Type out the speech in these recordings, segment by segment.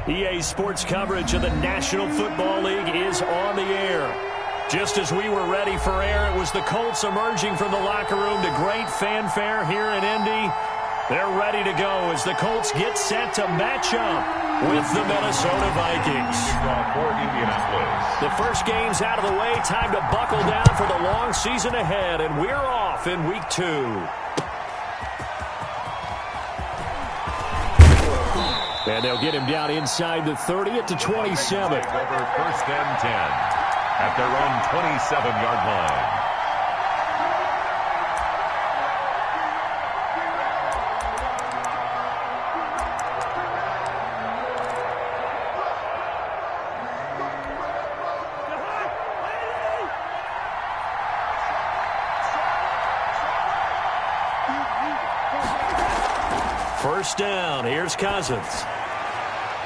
EA Sports coverage of the National Football League is on the air. Just as we were ready for air, it was the Colts emerging from the locker room to great fanfare here in Indy. They're ready to go as the Colts get set to match up with the Minnesota Vikings. The first game's out of the way. Time to buckle down for the long season ahead, and we're off in Week 2. And they'll get him down inside the 30 at the 27. Over first and 10 at their own 27-yard line. First down, here's Cousins.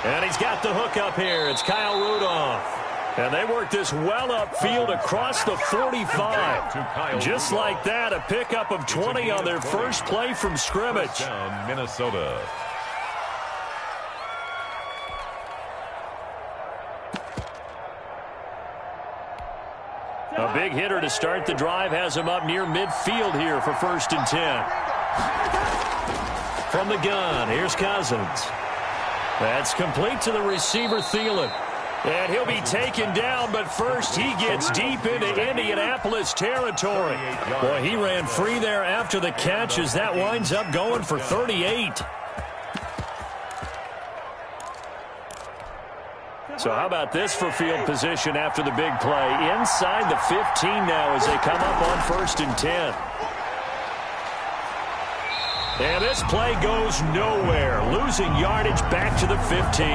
And he's got the hook up here. It's Kyle Rudolph. And they work this well upfield across the 45. Just like that, a pickup of 20 on their first play from scrimmage. Minnesota. A big hitter to start the drive has him up near midfield here for first and 10. From the gun, here's Cousins. That's complete to the receiver, Thielen. And he'll be taken down, but first he gets deep into Indianapolis territory. Boy, he ran free there after the catch as that winds up going for 38. So how about this for field position after the big play? Inside the 15 now as they come up on first and 10. And this play goes nowhere. Losing yardage back to the 15.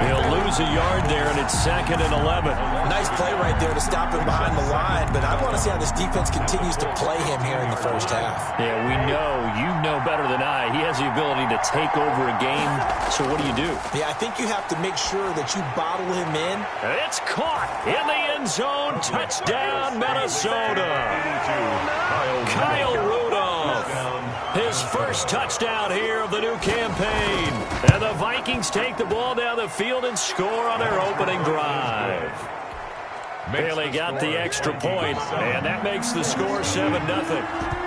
He'll lose a yard there, and it's second and 11. Nice play right there to stop him behind the line, but I want to see how this defense continues to play him here in the first half. Yeah, we know. You know better than I. He has the ability to take over a game. So what do you do? Yeah, I think you have to make sure that you bottle him in. It's caught in the end zone. Touchdown, Minnesota. Kyle Rudolph. His first touchdown here of the new campaign. And the Vikings take the ball down the field and score on their opening drive. Bailey got the extra point, and that makes the score 7-0.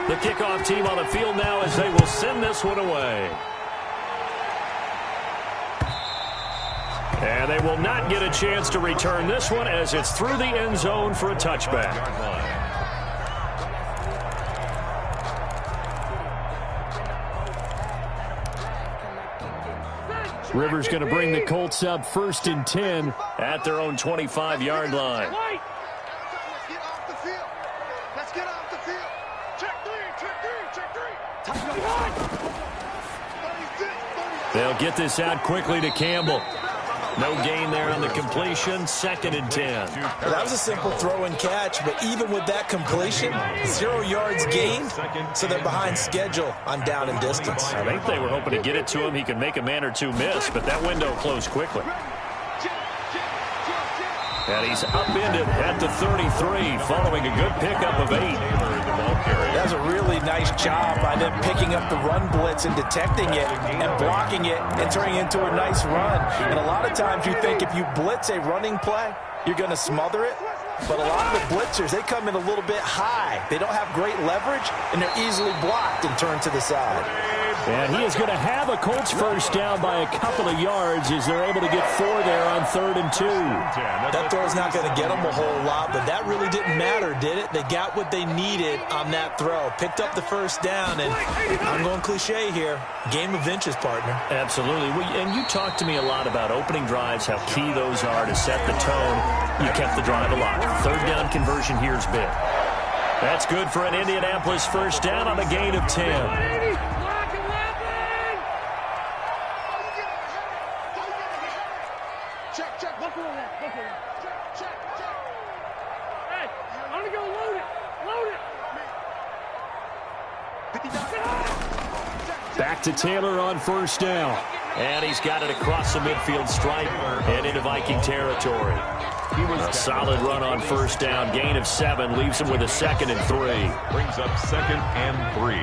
The kickoff team on the field now as they will send this one away. And they will not get a chance to return this one as it's through the end zone for a touchback. Rivers going to bring the Colts up first and 10 at their own 25-yard line. Let's get off the field. Let's get off the field. Check three. They'll get this out quickly to Campbell. No gain there on the completion. Second and 10. Well, that was a simple throw and catch, but even with that completion, 0 yards gained, so they're behind schedule on down and distance. I think they were hoping to get it to him. He could make a man or two miss, but that window closed quickly. And he's upended at the 33 following a good pickup of 8. That was a really nice job by them picking up the run blitz and detecting it and blocking it and turning it into a nice run. And a lot of times you think if you blitz a running play, you're going to smother it. But a lot of the blitzers, they come in a little bit high. They don't have great leverage, and they're easily blocked and turned to the side. And he is going to have a Colts first down by a couple of yards as they're able to get 4 there on 3rd and 2. That throw's not going to get them a whole lot, but that really didn't matter, did it? They got what they needed on that throw. Picked up the first down, and I'm going cliche here. Game of inches, partner. Absolutely. And you talked to me a lot about opening drives, how key those are to set the tone. You kept the drive alive. 3rd down conversion here is big. That's good for an Indianapolis first down on a gain of 10. Back to Taylor on first down. And he's got it across the midfield stripe and into Viking territory. A solid run on first down. Gain of 7 leaves him with a 2nd and 3. Brings up 2nd and 3.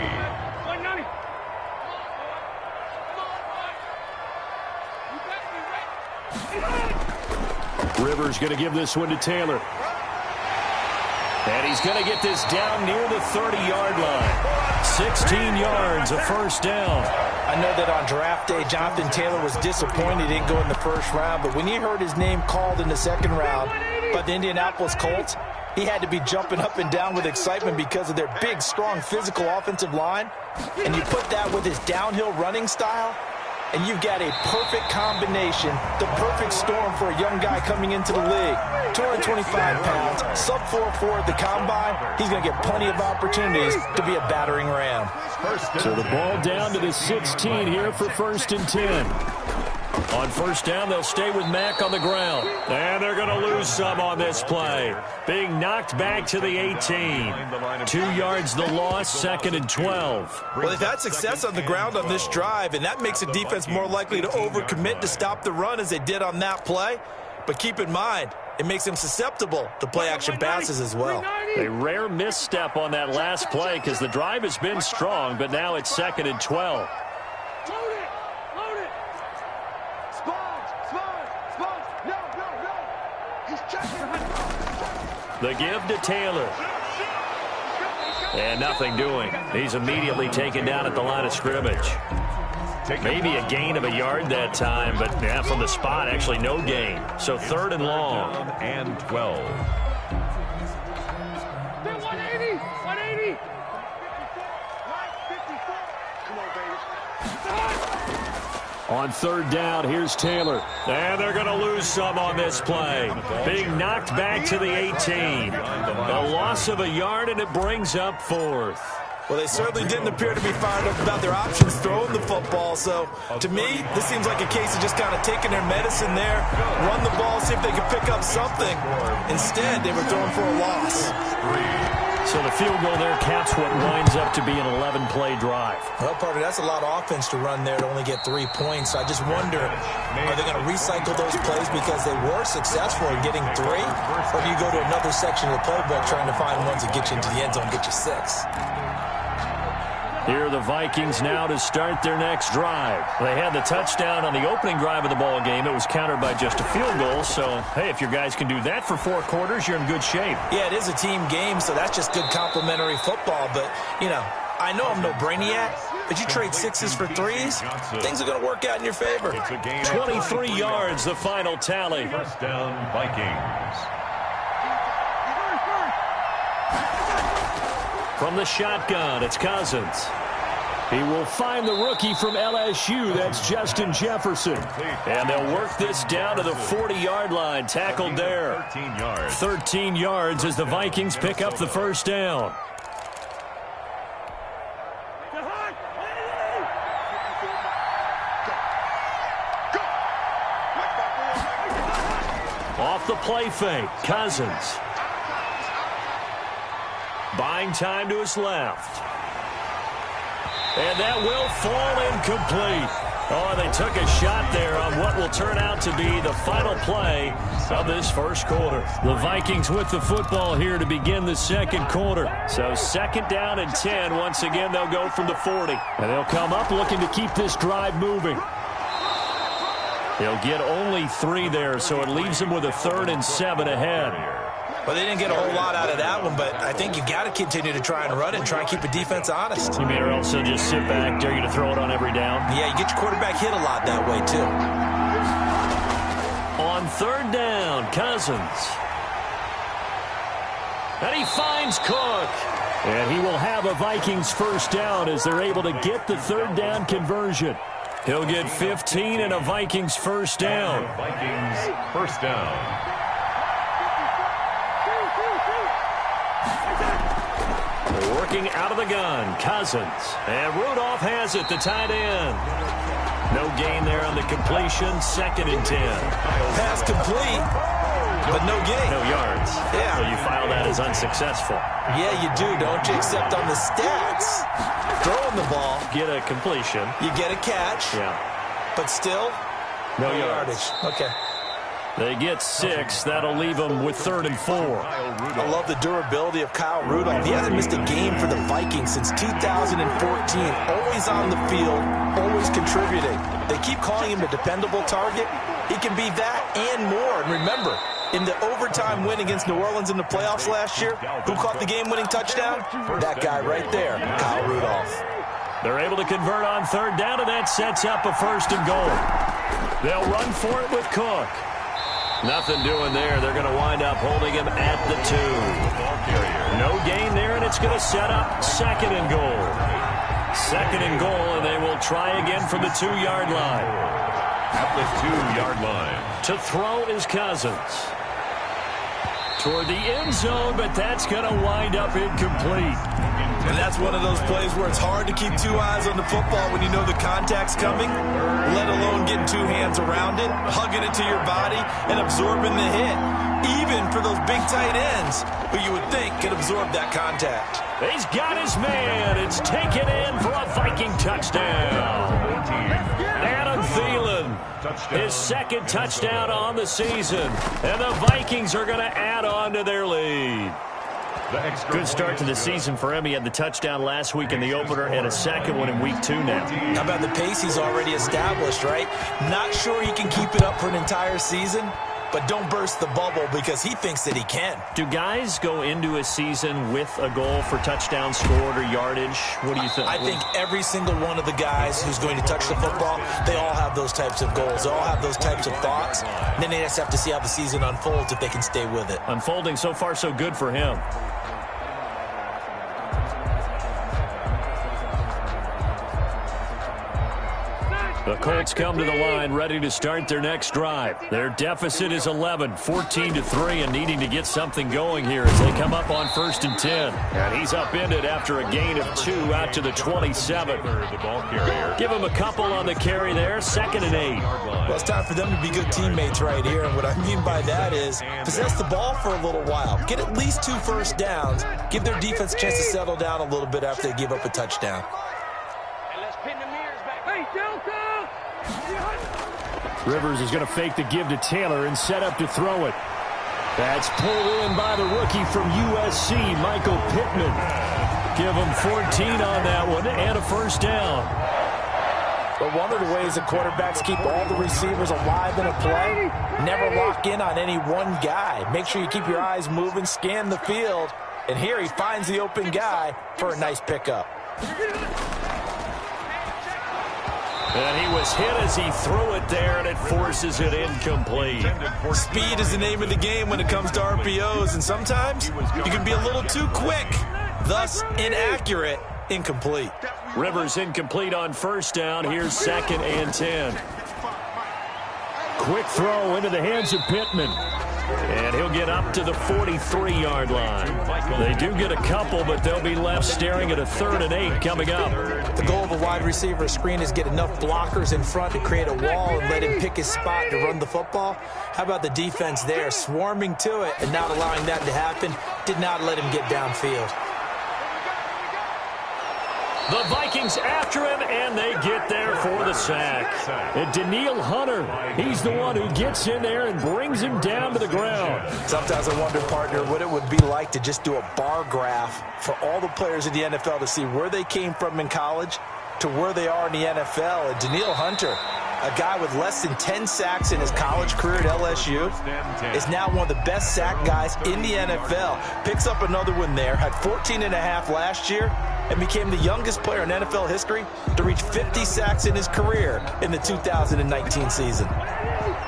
Rivers going to give this one to Taylor. And he's going to get this down near the 30-yard line. 16 yards, a first down. I know that on draft day, Jonathan Taylor was disappointed he didn't go in the first round, but when he heard his name called in the second round by the Indianapolis Colts, he had to be jumping up and down with excitement because of their big, strong, physical offensive line. And you put that with his downhill running style, and you've got a perfect combination, the perfect storm for a young guy coming into the league. 225 pounds, sub 4.4 at the combine. He's going to get plenty of opportunities to be a battering ram. So the ball down to the 16 here for 1st and 10. On first down, they'll stay with Mack on the ground. And they're going to lose some on this play. Being knocked back to the 18. 2 yards the loss, 2nd and 12. Well, they've had success on the ground on this drive, and that makes the defense more likely to overcommit to stop the run as they did on that play. But keep in mind, it makes them susceptible to play-action passes as well. A rare misstep on that last play because the drive has been strong, but now it's 2nd and 12. The give to Taylor. And nothing doing. He's immediately taken down at the line of scrimmage. Maybe a gain of a yard that time, but yeah, from the spot, actually no gain. So 3rd and long. And 12. 180! 180! Come on, baby. On 3rd down, here's Taylor. And they're going to lose some on this play. Being knocked back to the 18. A loss of a yard, and it brings up 4th. Well, they certainly didn't appear to be fired up about their options throwing the football. So, to me, this seems like a case of just kind of taking their medicine there, run the ball, see if they can pick up something. Instead, they were throwing for a loss. So the field goal there caps what winds up to be an 11-play drive. Well, partner, that's a lot of offense to run there to only get 3 points. I just wonder, are they going to recycle those plays because they were successful in getting 3? Or do you go to another section of the playbook trying to find ones that get you into the end zone and get you 6? Here are the Vikings now to start their next drive. They had the touchdown on the opening drive of the ball game. It was countered by just a field goal. So, hey, if your guys can do that for 4 quarters, you're in good shape. Yeah, it is a team game, so that's just good complimentary football. But, you know, I know I'm no brainiac, but you trade 6s for 3s, things are going to work out in your favor. 23 yards, the final tally. First down, Vikings. From the shotgun, it's Cousins. He will find the rookie from LSU. That's Justin Jefferson. And they'll work this down to the 40-yard line. Tackled there. 13 yards. 13 yards as the Vikings pick up the first down. Off the play fake, Cousins. Buying time to his left. And that will fall incomplete. Oh, they took a shot there on what will turn out to be the final play of this first quarter. The Vikings with the football here to begin the second quarter. So 2nd down and 10. Once again, they'll go from the 40. And they'll come up looking to keep this drive moving. They'll get only 3 there, so it leaves them with a 3rd and 7 ahead. Well, they didn't get a whole lot out of that one, but I think you got to continue to try and run it and try and keep the defense honest. You mean, or else they'll just sit back, dare you to throw it on every down? Yeah, you get your quarterback hit a lot that way, too. On 3rd down, Cousins. And he finds Cook. And he will have a Vikings first down as they're able to get the 3rd down conversion. He'll get 15 and a Vikings first down. Vikings first down. Working out of the gun, Cousins. And Rudolph has it, the tight end. No gain there on the completion, 2nd and 10. Pass complete, but no gain. No yards. Yeah. So you file that as unsuccessful. Yeah, you do, don't you? Except on the stats. Throwing the ball. Get a completion. You get a catch. Yeah. But still, no yardage. Okay. They get 6. That'll leave them with 3rd and 4. I love the durability of Kyle Rudolph. He hasn't missed a game for the Vikings since 2014. Always on the field, always contributing. They keep calling him a dependable target. He can be that and more. And remember, In the overtime win against New Orleans in the playoffs last year, who caught the game-winning touchdown? That guy right there, Kyle Rudolph. They're able to convert on third down, and that sets up a 1st and goal. They'll run for it with Cook. Nothing doing there. They're going to wind up holding him at the 2. No gain there, and it's going to set up 2nd and goal. 2nd and goal, and they will try again from the 2-yard line. At the 2-yard line. To throw is Cousins. Toward the end zone, but that's going to wind up incomplete. And that's one of those plays where it's hard to keep 2 eyes on the football when you know the contact's coming, let alone getting 2 hands around it, hugging it to your body, and absorbing the hit. Even for those big tight ends, who you would think could absorb that contact. He's got his man. It's taken in for a Viking touchdown. Adam Thielen, his 2nd touchdown on the season. And the Vikings are going to add on to their lead. Good start to the season for him. He had the touchdown last week in the opener and a 2nd one in week 2 now. How about the pace he's already established, right? Not sure he can keep it up for an entire season, but don't burst the bubble because he thinks that he can. Do guys go into a season with a goal for touchdown scored or yardage? What do you think? I think every single one of the guys who's going to touch the football, they all have those types of goals. They all have those types of thoughts. And then they just have to see how the season unfolds if they can stay with it. Unfolding so far so good for him. The Colts come to the line ready to start their next drive. Their deficit is 11, 14-3, and needing to get something going here as they come up on 1st and 10. And he's upended after a gain of 2 out to the 27. Give him a couple on the carry there, 2nd and 8. Well, it's time for them to be good teammates right here. And what I mean by that is possess the ball for a little while. Get at least 2 first downs. Give their defense a chance to settle down a little bit after they give up a touchdown. Rivers is going to fake the give to Taylor and set up to throw it. That's pulled in by the rookie from USC, Michael Pittman. Give him 14 on that one and a 1st down. But one of the ways that quarterbacks keep all the receivers alive in a play, never lock in on any one guy. Make sure you keep your eyes moving, scan the field. And here he finds the open guy for a nice pickup. And he was hit as he threw it there, and it forces it incomplete. Speed is the name of the game when it comes to RPOs, and sometimes you can be a little too quick, thus inaccurate, incomplete. Rivers incomplete on 1st down. Here's 2nd and 10. Quick throw into the hands of Pittman. And he'll get up to the 43-yard line. They do get a couple, but they'll be left staring at a 3rd and 8 coming up. The goal of a wide receiver screen is get enough blockers in front to create a wall and let him pick his spot to run the football. How about the defense there, swarming to it and not allowing that to happen? Did not let him get downfield. The Vikings after him, and they get there for the sack. And Daniil Hunter, he's the one who gets in there and brings him down to the ground. Sometimes I wonder, partner, what it would be like to just do a bar graph for all the players in the NFL to see where they came from in college to where they are in the NFL. And Daniil Hunter, a guy with less than 10 sacks in his college career at LSU, is now one of the best sack guys in the NFL. Picks up another one there, had 14.5 last year, and became the youngest player in NFL history to reach 50 sacks in his career in the 2019 season.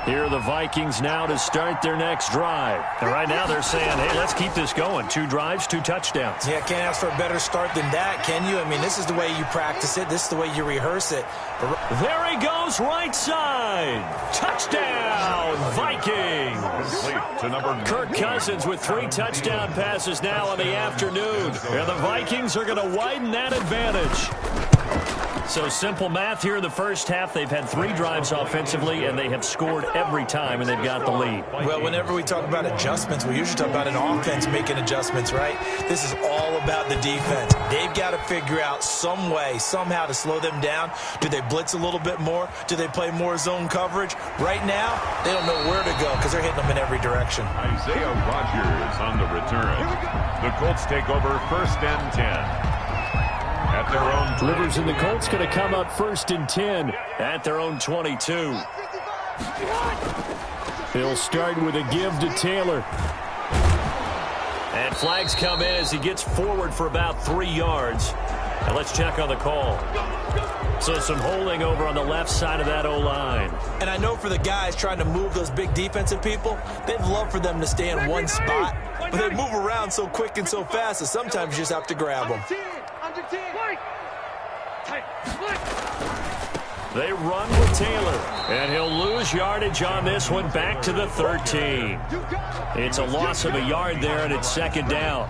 Here are the Vikings now to start their next drive. And right now they're saying, hey, let's keep this going. 2 drives, 2 touchdowns. Yeah, can't ask for a better start than that, can you? I mean, this is the way you practice it. This is the way you rehearse it. There he goes, right side. Touchdown, Vikings. Kirk Cousins with 3 touchdown passes now in the afternoon. And the Vikings are going to widen that advantage. So simple math here in the first half. They've had 3 drives offensively, and they have scored every time, and they've got the lead. Well, whenever we talk about adjustments, we usually talk about an offense making adjustments, right? This is all about the defense. They've got to figure out some way, somehow to slow them down. Do they blitz a little bit more? Do they play more zone coverage? Right now, they don't know where to go because they're hitting them in every direction. Isaiah Rodgers on the return. The Colts take over 1st and 10. At their own Rivers and the Colts going to come up 1st and 10 at their own 22. He'll start with a give to Taylor. And flags come in as he gets forward for about 3 yards. And let's check on the call. So some holding over on the left side of that O-line. And I know for the guys trying to move those big defensive people, they'd love for them to stay in one spot. But they move around so quick and so fast that sometimes you just have to grab them. They run with Taylor, and he'll lose yardage on this one back to the 13. It's a loss of a yard there, and it's second down.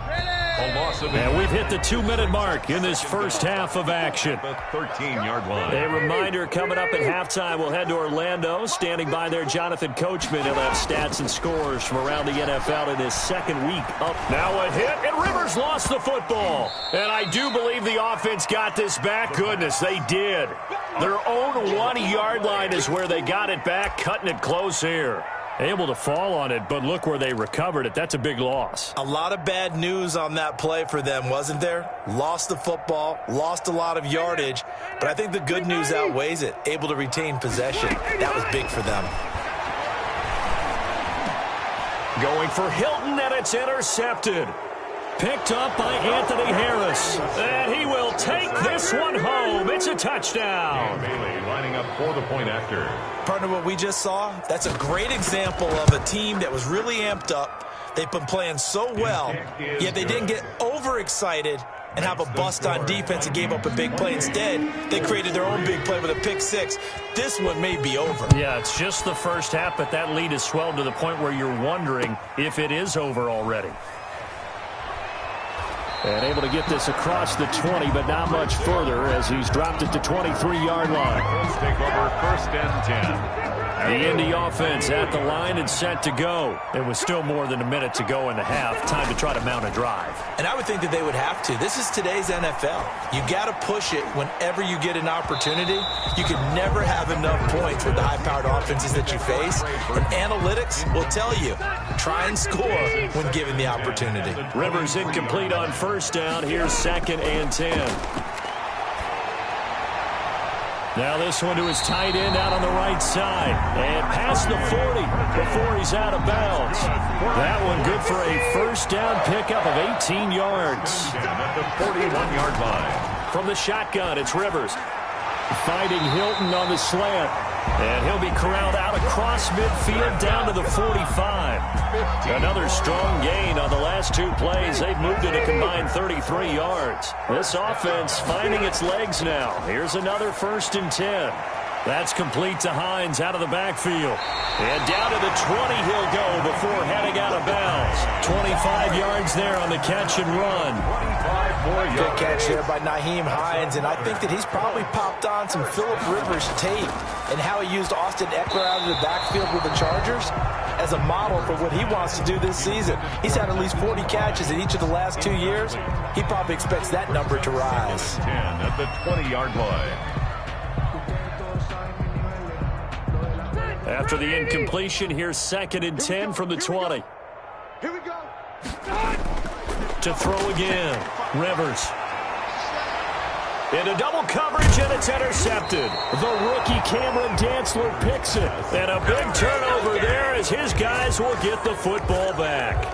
And we've hit the 2-minute mark in this first half of action. The 13-yard line. A reminder, coming up at halftime, we'll head to Orlando. Standing by there, Jonathan Coachman. He'll have stats and scores from around the NFL in his second week up. Now a hit, and Rivers lost the football. And I do believe the offense got this back. Goodness, they did. Their own 1-yard line is where they got it back, cutting it close here. Able to fall on it, but look where they recovered it. That's a big loss. A lot of bad news on that play for them, wasn't there? Lost the football, lost a lot of yardage, but I think the good news outweighs it. Able to retain possession. That was big for them. Going for Hilton, and it's intercepted. Picked up by Anthony Harris. And he will take this one home. It's a touchdown. Bailey lining up for the point after. Partner, what we just saw, that's a great example of a team that was really amped up. They've been playing so well, yet they didn't get overexcited and have a bust on defense and gave up a big play. Instead, they created their own big play with a pick six. This one may be over. Yeah, it's just the first half, but that lead has swelled to the point where you're wondering if it is over already. And able to get this across the 20, but not much further as he's dropped it to 23-yard line. Colts take over 1st and 10. The Indy offense at the line and set to go. It was still more than a minute to go in the half. Time to try to mount a drive. And I would think that they would have to. This is today's NFL. You got to push it whenever you get an opportunity. You can never have enough points with the high-powered offenses that you face. And analytics will tell you, try and score when given the opportunity. Rivers incomplete on first down. Here's 2nd and 10. Now this one to his tight end out on the right side. And past the 40 before he's out of bounds. That one good for a first down pickup of 18 yards. At the 41-yard line. From the shotgun, it's Rivers. Fighting Hilton on the slant. And he'll be corralled out across midfield down to the 45. Another strong gain on the last 2 plays. They've moved it a combined 33 yards. This offense finding its legs now. Here's another 1st and 10. That's complete to Hines out of the backfield. And down to the 20 he'll go before heading out of bounds. 25 yards there on the catch and run. Good catch there by Nyheim Hines, and I think that he's probably popped on some Phillip Rivers tape and how he used Austin Eckler out of the backfield with the Chargers as a model for what he wants to do this season. He's had at least 40 catches in each of the last 2 years. He probably expects that number to rise. 10 at the 20-yard line. After the incompletion, here's 2nd and 10 from the 20. Here we go. To throw again. Rivers. Into double coverage, and it's intercepted. The rookie Cameron Dantzler picks it. And a big turnover there as his guys will get the football back.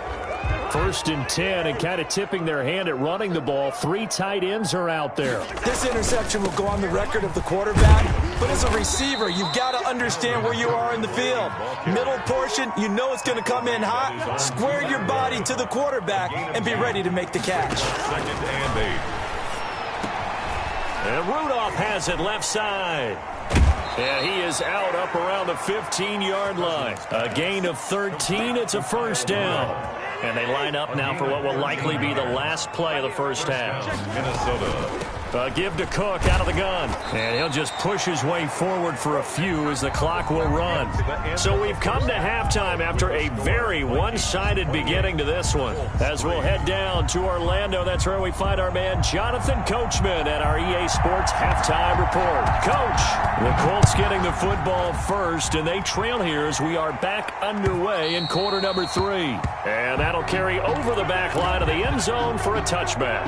1st and 10, and kind of tipping their hand at running the ball. 3 tight ends are out there. This interception will go on the record of the quarterback, but as a receiver, you've got to understand where you are in the field. Middle portion, you know it's going to come in hot. Square your body to the quarterback and be ready to make the catch. 2nd and 8. And Rudolph has it left side. And he is out up around the 15-yard line. A gain of 13. It's a first down. And they line up now for what will likely be the last play of the first half. Minnesota. Give to Cook out of the gun. And he'll just push his way forward for a few as the clock will run. So we've come to halftime after a very one-sided beginning to this one. As we'll head down to Orlando, that's where we find our man Jonathan Coachman at our EA Sports Halftime Report. Coach, the Colts getting the football first, and they trail here as we are back underway in quarter number 3. And that'll carry over the back line of the end zone for a touchback.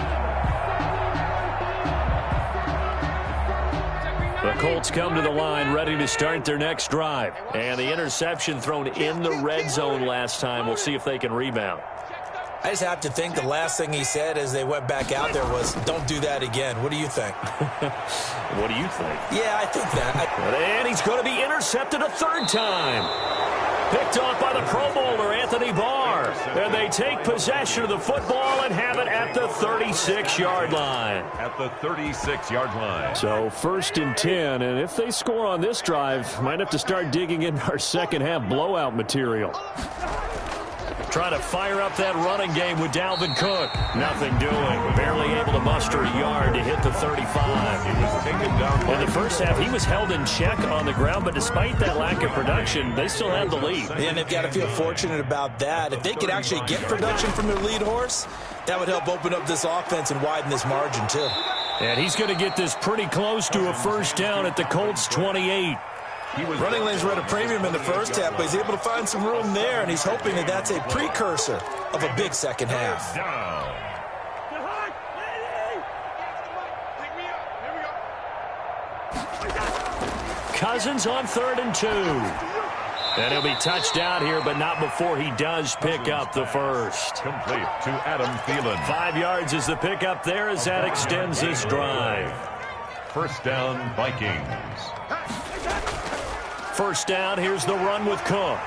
The Colts come to the line ready to start their next drive. And the interception thrown in the red zone last time. We'll see if they can rebound. I just have to think the last thing he said as they went back out there was, don't do that again. What do you think? What do you think? Yeah, I think that. And he's going to be intercepted a third time. Picked off by the Pro Bowler, Anthony Barr. And they take possession of the football and have it at the 36-yard line. At the 36-yard line. So 1st and 10, and if they score on this drive, might have to start digging into our second-half blowout material. Trying to fire up that running game with Dalvin Cook. Nothing doing. Barely able to muster a yard to hit the 35. He was taken down. In the first half, he was held in check on the ground, but despite that lack of production, they still have the lead. And they've got to feel fortunate about that. If they could actually get production from their lead horse, that would help open up this offense and widen this margin, too. And he's going to get this pretty close to a first down at the Colts' 28. Running lanes were at a premium in the first half, but he's able to find some room there, and he's hoping that that's a precursor of a big second half. Cousins on 3rd and 2. And he'll be touched out here, but not before he does pick up the first. Complete to Adam Thielen. 5 yards is the pickup there as that extends this drive. First down, Vikings. First down, here's the run with Cook.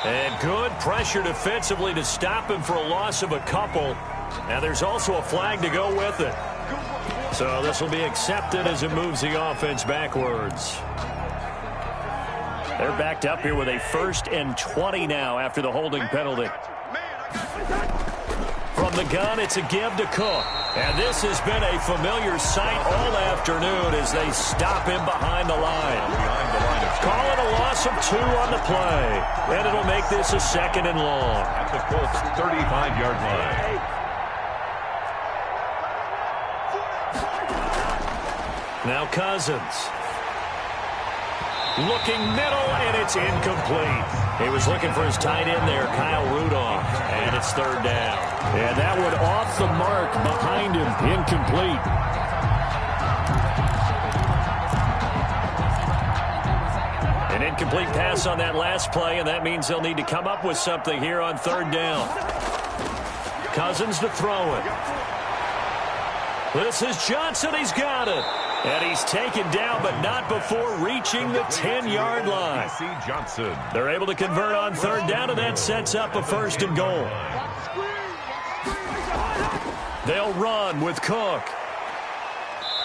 And good pressure defensively to stop him for a loss of a couple. Now there's also a flag to go with it. So this will be accepted as it moves the offense backwards. They're backed up here with a 1st and 20 now after the holding penalty. From the gun, it's a give to Cook. And this has been a familiar sight all afternoon as they stop him behind the line. Call it a loss of 2 on the play. And it'll make this a 2nd and long. At the Colts' 35-yard line. Now Cousins. Looking middle, and it's incomplete. He was looking for his tight end there, Kyle Rudolph. And it's 3rd down. And that one off the mark behind him, incomplete. An incomplete pass on that last play, and that means they'll need to come up with something here on 3rd down. Cousins to throw it. This is Johnson. He's got it. And he's taken down, but not before reaching the 10-yard line. Johnson. They're able to convert on 3rd down, and that sets up a 1st and goal. They'll run with Cook.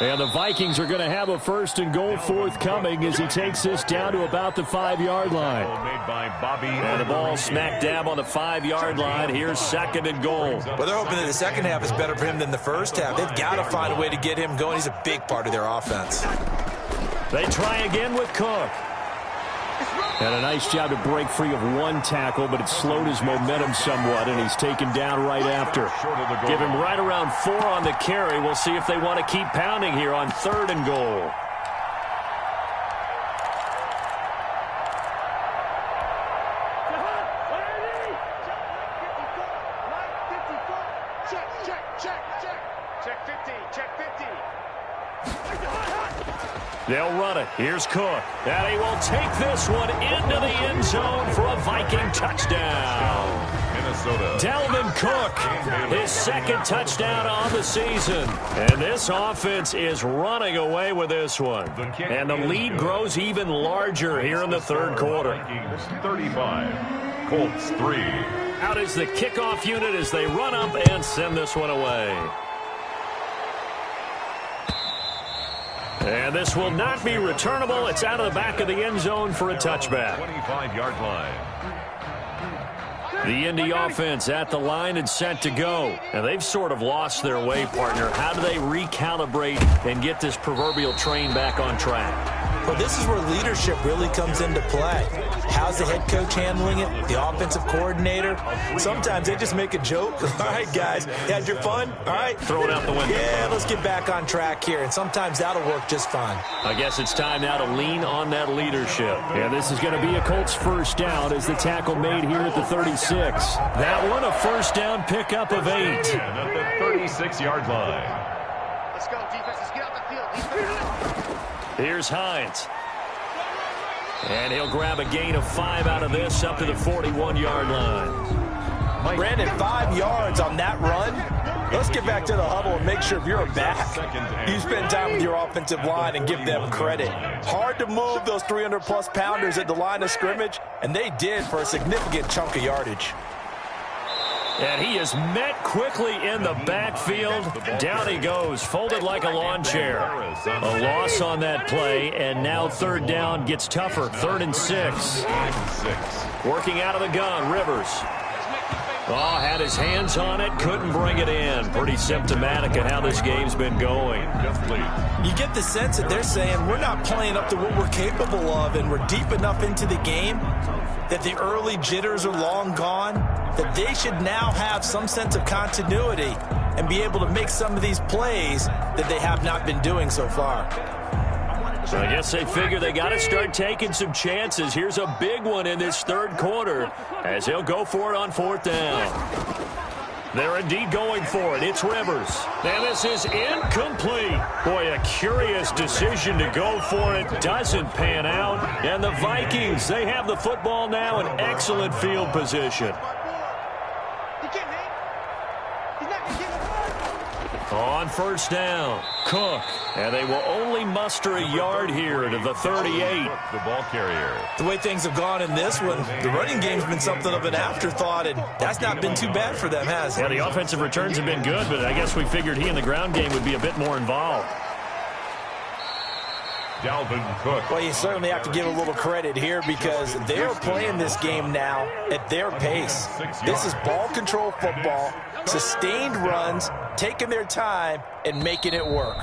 And the Vikings are going to have a 1st and goal forthcoming as he takes this down to about the 5-yard line. And the ball smack dab on the 5-yard line. Here's 2nd and goal. Well, they're hoping that the second half is better for him than the first half. They've got to find a way to get him going. He's a big part of their offense. They try again with Cook. And a nice job to break free of one tackle, but it slowed his momentum somewhat, and he's taken down right after. Give him right around 4 on the carry. We'll see if they want to keep pounding here on 3rd and goal. They'll run it. Here's Cook. And he will take this one into the end zone for a Viking touchdown. Minnesota. Dalvin Cook, his 2nd touchdown on the season. And this offense is running away with this one. And the lead grows even larger here in the 3rd quarter. 35. Colts 3. Out is the kickoff unit as they run up and send this one away. And this will not be returnable. It's out of the back of the end zone for a touchback. 25-yard line. The Indy offense at the line and set to go. And they've sort of lost their way, partner. How do they recalibrate and get this proverbial train back on track? Well, this is where leadership really comes into play. How's the head coach handling it? The offensive coordinator? Sometimes they just make a joke. All right, guys, you had your fun? All right. Throw it out the window. Yeah, let's get back on track here. And sometimes that'll work just fine. I guess it's time now to lean on that leadership. Yeah, this is going to be a Colts first down as the tackle made here at the 36. That one a first down pickup of 8. At the 36-yard line. Let's go, defense. Let's get out the field. Here's Hines. And he'll grab a gain of 5 out of this up to the 41-yard line. Brandon, 5 yards on that run. Let's get back to the huddle and make sure if you're a back, you spend time with your offensive line and give them credit. Hard to move those 300-plus pounders at the line of scrimmage, and they did for a significant chunk of yardage. And he is met quickly in the backfield. Down he goes, folded like a lawn chair. A loss on that play, and now third down gets tougher. 3rd and 6. Working out of the gun, Rivers. Oh, had his hands on it, couldn't bring it in. Pretty symptomatic of how this game's been going. You get the sense that they're saying we're not playing up to what we're capable of, and we're deep enough into the game that the early jitters are long gone, that they should now have some sense of continuity and be able to make some of these plays that they have not been doing so far. So I guess they figure they got to start taking some chances. Here's a big one in this third quarter as he'll go for it on 4th down. They're indeed going for it. It's Rivers. And this is incomplete. Boy, a curious decision to go for it. Doesn't pan out. And the Vikings, they have the football now in excellent field position. On 1st down, Cook. And they will only muster a yard here to the 38. The ball carrier. The way things have gone in this one, the running game's been something of an afterthought, and that's not been too bad for them, has it? Yeah, the offensive returns have been good, but I guess we figured he in the ground game would be a bit more involved. Dalvin Cook. Well, you certainly have to give a little credit here because they're playing this game now at their pace. This is ball control football, sustained runs, taking their time, and making it work.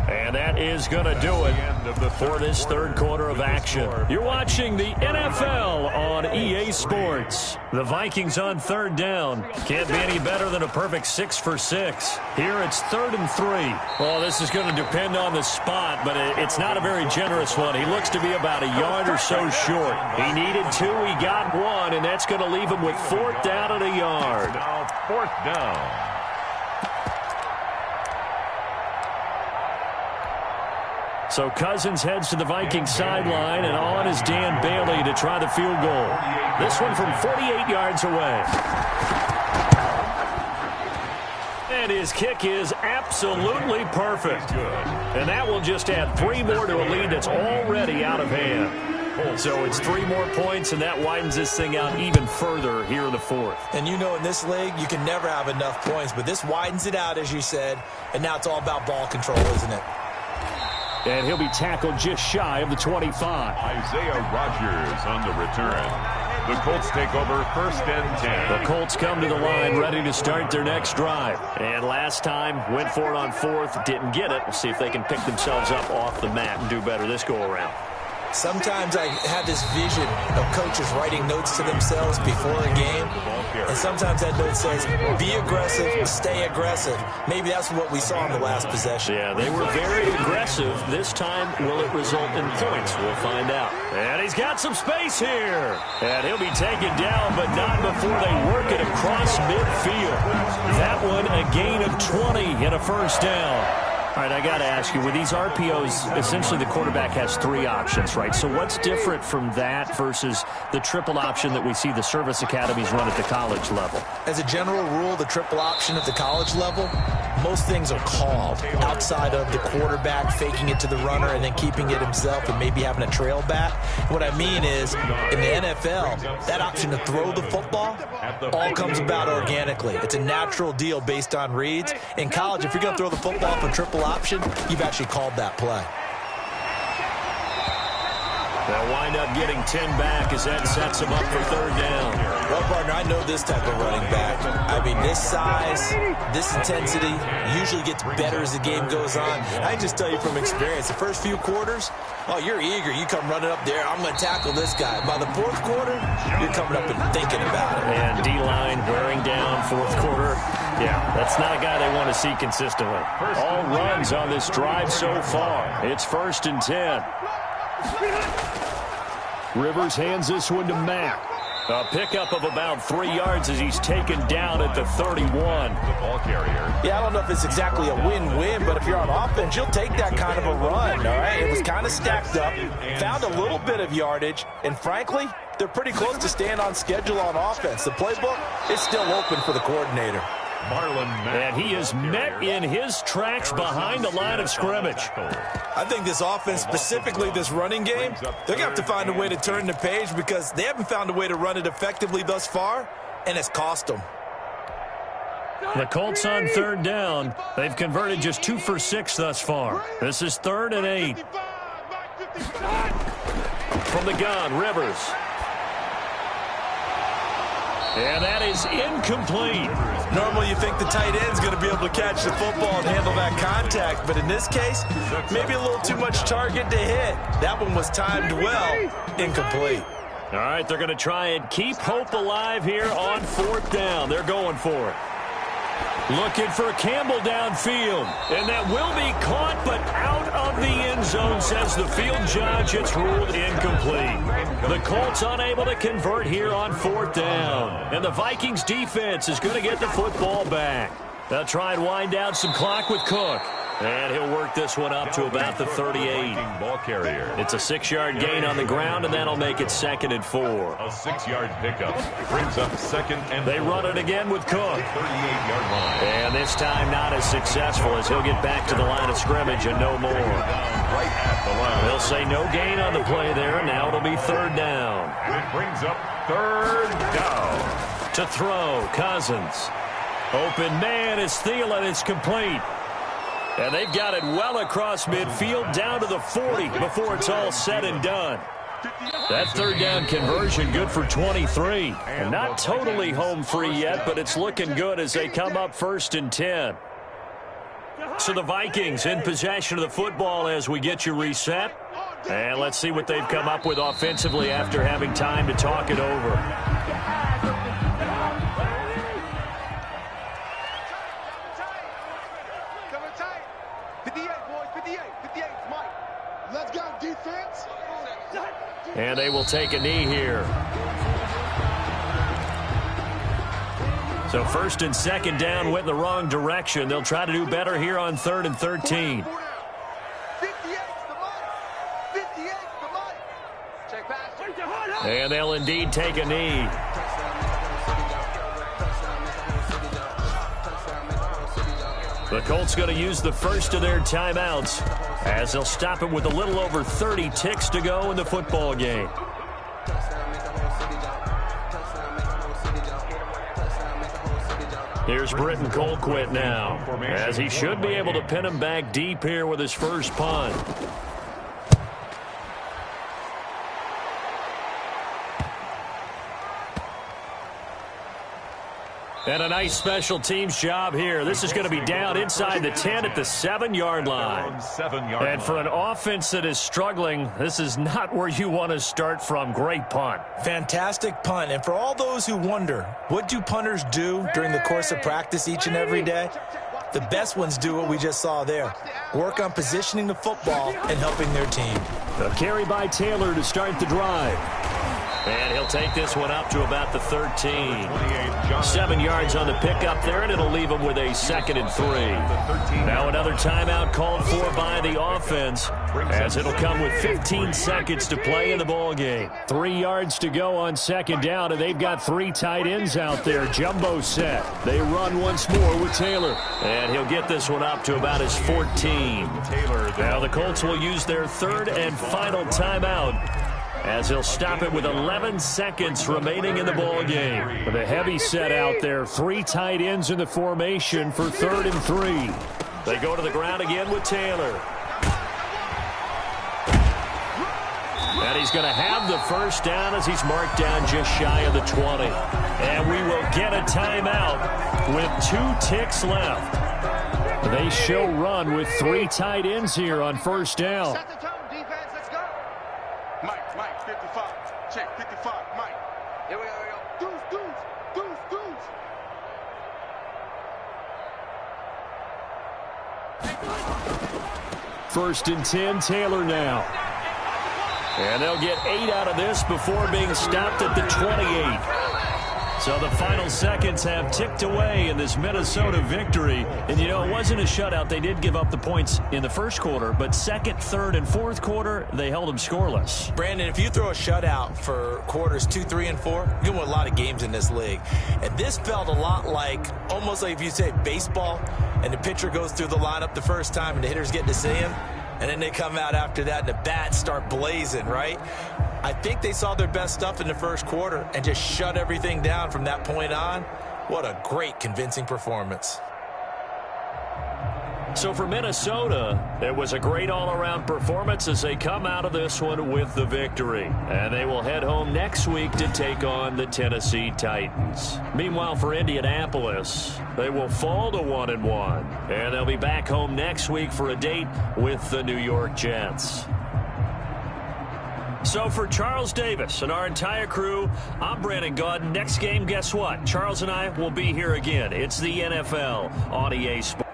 And that is going to do it for this third quarter of action. You're watching the NFL on EA Sports. The Vikings on 3rd down. Can't be any better than a perfect 6 for 6. Here it's 3rd and 3. Well, this is going to depend on the spot, but it's not a very generous one. He looks to be about a yard or so short. He needed 2, he got 1, and that's going to leave him with 4th down and a yard. Now 4th down. So Cousins heads to the Vikings sideline, and on is Dan Bailey to try the field goal. This one from 48 yards away. And his kick is absolutely perfect. And that will just add 3 more to a lead that's already out of hand. So it's 3 more points, and that widens this thing out even further here in the 4th. And you know in this league, you can never have enough points, but this widens it out, as you said, and now it's all about ball control, isn't it? And he'll be tackled just shy of the 25. Isaiah Rodgers on the return. The Colts take over 1st and 10. The Colts come to the line ready to start their next drive. And last time, went for it on 4th, didn't get it. We'll see if they can pick themselves up off the mat and do better this go-around. Sometimes I have this vision of coaches writing notes to themselves before a game, and sometimes that note says, be aggressive, stay aggressive. Maybe that's what we saw in the last possession. Yeah, they were very aggressive. This time, will it result in points? We'll find out. And he's got some space here. And he'll be taken down, but not before they work it across midfield. That one, a gain of 20 and a 1st down. All right, I got to ask you, with these RPOs, essentially the quarterback has 3 options, right? So what's different from that versus the triple option that we see the service academies run at the college level? As a general rule, the triple option at the college level, most things are called outside of the quarterback faking it to the runner and then keeping it himself and maybe having a trail back. What I mean is, in the NFL, that option to throw the football all comes about organically. It's a natural deal based on reads. In college, if you're going to throw the football for triple option, you've actually called that play. They'll wind up getting 10 back as that sets them up for 3rd down. Well, partner, I know this type of running back. I mean, this size, this intensity usually gets better as the game goes on. I can just tell you from experience, the first few quarters, oh, you're eager. You come running up there, I'm going to tackle this guy. By the 4th quarter, you're coming up and thinking about it. And D-line wearing down 4th quarter. Yeah, that's not a guy they want to see consistently. All runs on this drive so far. It's 1st and 10. Rivers hands this one to Mack. A pickup of about 3 yards as he's taken down at the 31. The ball carrier. Yeah, I don't know if it's exactly a win-win, but if you're on offense, you'll take that kind of a run, all right? It was kind of stacked up, found a little bit of yardage, and frankly, they're pretty close to staying on schedule on offense. The playbook is still open for the coordinator. And he is met in his tracks behind the line of scrimmage. I think this offense, specifically this running game, they're going to have to find a way to turn the page because they haven't found a way to run it effectively thus far, and it's cost them. The Colts on third down. They've converted just 2 for 6 thus far. This is 3rd and 8. From the gun, Rivers. And that is incomplete. Normally you think the tight end's going to be able to catch the football and handle that contact, but in this case, maybe a little too much target to hit. That one was timed well, incomplete. All right, they're going to try and keep hope alive here on 4th down. They're going for it. Looking for Campbell downfield. And that will be caught, but out of the end zone, says the field judge. It's ruled incomplete. The Colts unable to convert here on 4th down. And the Vikings defense is going to get the football back. They'll try and wind down some clock with Cook. And he'll work this one up to about the 38. Ball carrier. It's a 6-yard gain on the ground, and that'll make it 2nd and 4. A 6-yard pickup brings up 2nd and 4. They run it again with Cook. 38-yard line. And this time not as successful as he'll get back to the line of scrimmage and no more. Right at the line. They'll say no gain on the play there, and now it'll be 3rd down. And it brings up 3rd down. To throw, Cousins. Open man is Thielen. It's complete. And they've got it well across midfield down to the 40 before it's all said and done. That 3rd down conversion good for 23. And not totally home free yet, but it's looking good as they come up 1st and 10. So the Vikings in possession of the football as we get you reset. And let's see what they've come up with offensively after having time to talk it over. And they will take a knee here. So 1st and 2nd down went in the wrong direction. They'll try to do better here on 3rd and 13. And they'll indeed take a knee. The Colts going to use the first of their timeouts as they'll stop it with a little over 30 ticks to go in the football game. Here's Britton Colquitt now, as he should be able to pin him back deep here with his first punt. And a nice special teams job here. This is going to be down inside the 10 at the 7-yard line. And for an offense that is struggling, this is not where you want to start from. Great punt. Fantastic punt. And for all those who wonder, what do punters do during the course of practice each and every day? The best ones do what we just saw there. Work on positioning the football and helping their team. A carry by Taylor to start the drive. And he'll take this one up to about the 13. 7 yards on the pickup there, and it'll leave him with a 2nd and 3. Now another timeout called for by the offense, as it'll come with 15 seconds to play in the ball game. 3 yards to go on 2nd down, and they've got 3 tight ends out there. Jumbo set. They run once more with Taylor. And he'll get this one up to about his 14. Now the Colts will use their 3rd and final timeout, as he'll stop it with 11 seconds remaining in the ball game. With a heavy set out there, 3 tight ends in the formation for 3rd and 3. They go to the ground again with Taylor. And he's going to have the first down as he's marked down just shy of the 20. And we will get a timeout with 2 ticks left. They show run with 3 tight ends here on 1st down. Mike, 55. Check, 55. Mike. Here we go. Deuce. 1st and 10, Taylor now. And they'll get 8 out of this before being stopped at the 28. So the final seconds have ticked away in this Minnesota victory. And, you know, it wasn't a shutout. They did give up the points in the first quarter, but second, third, and fourth quarter, they held them scoreless. Brandon, if you throw a shutout for quarters 2, 3, and 4, you win a lot of games in this league. And this felt a lot like, almost like if you say baseball, and the pitcher goes through the lineup the first time and the hitters get to see him, and then they come out after that and the bats start blazing, right? I think they saw their best stuff in the first quarter and just shut everything down from that point on. What a great, convincing performance. So for Minnesota, it was a great all-around performance as they come out of this one with the victory. And they will head home next week to take on the Tennessee Titans. Meanwhile, for Indianapolis, they will fall to 1-1. And they'll be back home next week for a date with the New York Jets. So for Charles Davis and our entire crew, I'm Brandon Gaudin. Next game, guess what? Charles and I will be here again. It's the NFL on EA Sports.